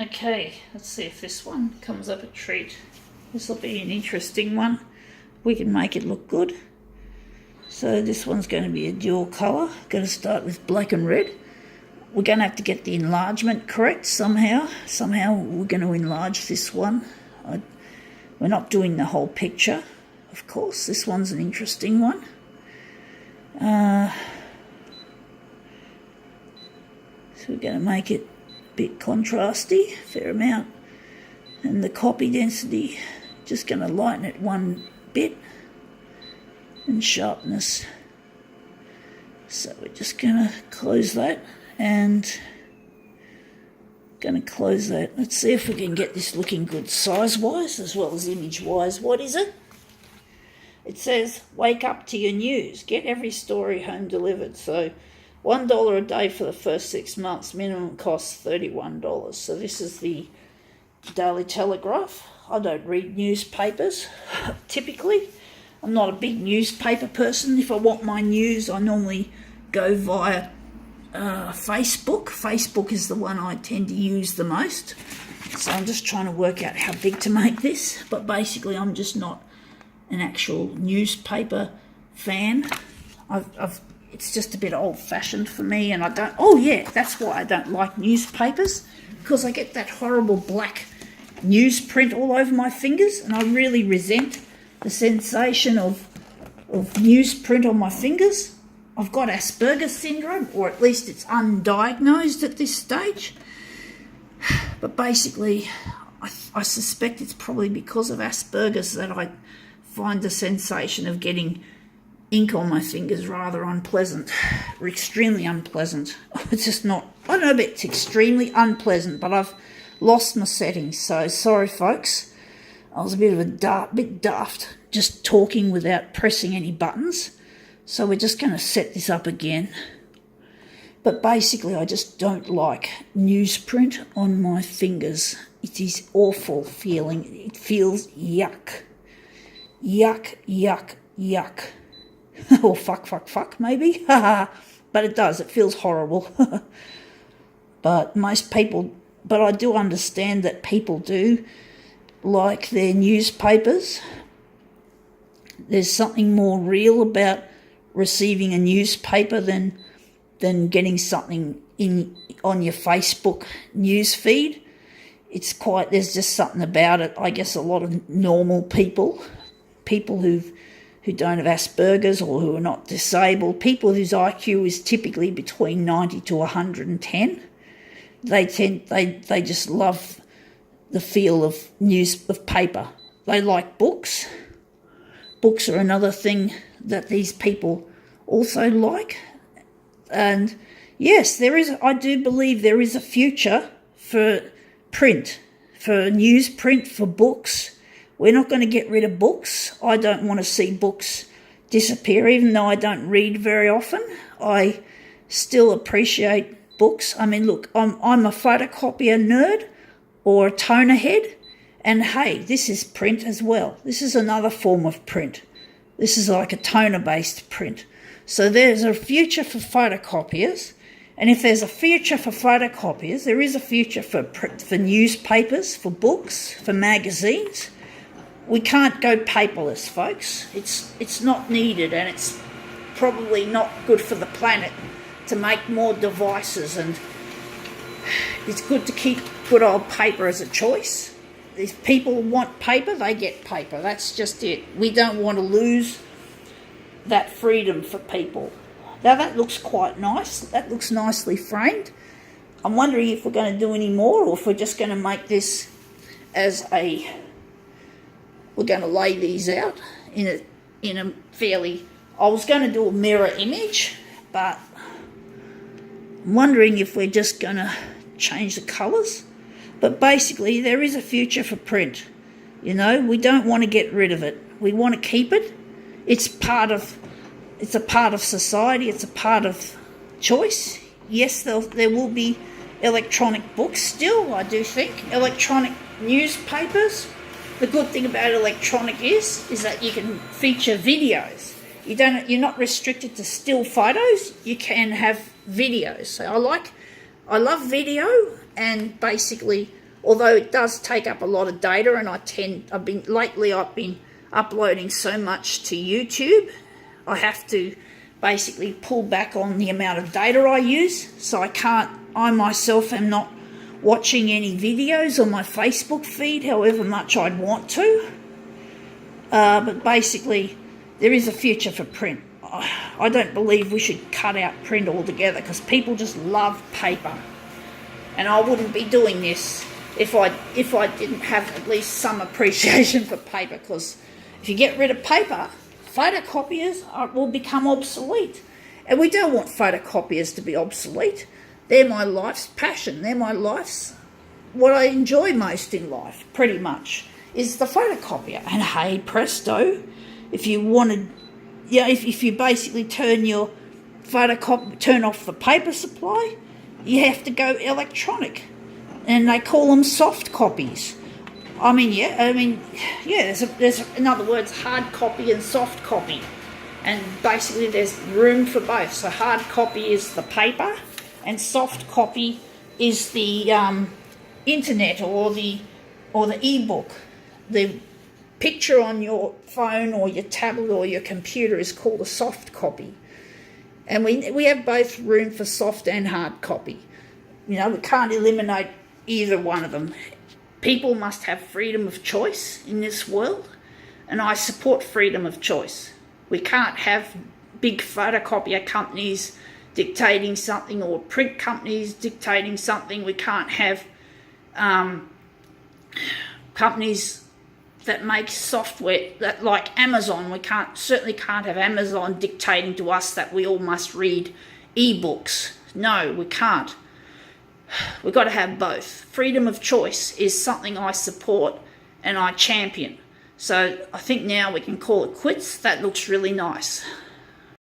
Okay, let's see if this one comes up a treat. This will be an interesting one. We can make it look good. So this one's going to be a dual colour. Going to start with black and red. We're going to have to get the enlargement correct somehow. Somehow we're going to enlarge this one. We're not doing the whole picture, of course. This one's an interesting one. So we're going to make it a bit contrasty, fair amount. And the copy density, just going to lighten it one bit. And sharpness. So we're just going to close that and going to close that. Let's see if we can get this looking good size-wise as well as image-wise. What is it? It says, wake up to your news. Get every story home delivered. So $1 a day for the first 6 months. Minimum cost $31. So this is the Daily Telegraph. I don't read newspapers, typically. I'm not a big newspaper person. If I want my news, I normally go via Facebook. Facebook is the one I tend to use the most. So I'm just trying to work out how big to make this. But basically, I'm just not an actual newspaper fan. It's just a bit old-fashioned for me, and I don't... Oh, yeah, that's why I don't like newspapers, because I get that horrible black newsprint all over my fingers, and I really resent the sensation of newsprint on my fingers. I've got Asperger's syndrome, or at least it's undiagnosed at this stage. But basically, I suspect it's probably because of Asperger's that I find the sensation of getting ink on my fingers rather unpleasant, or extremely unpleasant. It's just not, I don't know if it's extremely unpleasant, but I've lost my settings, so sorry folks. I was a bit of a bit daft just talking without pressing any buttons. So we're just going to set this up again. But basically I just don't like newsprint on my fingers. It is awful feeling. It feels yuck. Yuck, yuck, yuck. Or fuck, maybe. But it does. It feels horrible. But most people... But I do understand that people do like their newspapers. There's something more real about receiving a newspaper than getting something on your Facebook news feed. There's just something about it. I guess a lot of normal people who don't have Asperger's or who are not disabled, people whose IQ is typically between 90 to 110, they just love the feel of paper. They like books. Books are another thing that these people also like. And yes, I do believe there is a future for print, for newsprint, for books. We're not going to get rid of books. I don't want to see books disappear, even though I don't read very often. I still appreciate books. I mean, look, I'm a photocopier nerd or a toner head, and hey, this is print as well. This is another form of print. This is like a toner-based print. So there's a future for photocopiers, and if there's a future for photocopiers, there is a future for newspapers, for books, for magazines. We can't go paperless, folks. It's not needed, and it's probably not good for the planet to make more devices, and it's good to keep good old paper as a choice. If people want paper, they get paper. That's just it. We don't want to lose that freedom for people. Now that looks quite nice. That looks nicely framed. I'm wondering if we're going to do any more, or if we're just going to make this as we're going to lay these out in a fairly... I was going to do a mirror image, but I'm wondering if we're just going to change the colours. But basically, there is a future for print. You know, we don't want to get rid of it. We want to keep it. It's a part of society. It's a part of choice. Yes, there will be electronic books still, I do think. Electronic newspapers. The good thing about electronic is that you can feature videos. You're not restricted to still photos. You can have videos. So I love video, and basically although it does take up a lot of data, and I've been uploading so much to YouTube, I have to basically pull back on the amount of data I use, so I myself am not watching any videos on my Facebook feed, however much I'd want to. But basically, there is a future for print. I don't believe we should cut out print altogether, because people just love paper. And I wouldn't be doing this if I didn't have at least some appreciation for paper, because if you get rid of paper, photocopiers will become obsolete. And we don't want photocopiers to be obsolete. They're my life's passion. They're what I enjoy most in life, pretty much, is the photocopier. And hey, presto, if you wanted, if you basically turn off the paper supply, you have to go electronic, and they call them soft copies. There's in other words, hard copy and soft copy, and basically there's room for both. So hard copy is the paper, and soft copy is the internet or the ebook. The picture on your phone or your tablet or your computer is called a soft copy. And we have both room for soft and hard copy. We can't eliminate either one of them. People must have freedom of choice in this world, and I support freedom of choice. We can't have big photocopier companies dictating something, or print companies dictating something. We can't have companies that make software that, like Amazon. We certainly can't have Amazon dictating to us that we all must read ebooks. No, we can't. We've got to have both. Freedom of choice is something I support and I champion. So I think now we can call it quits. That looks really nice.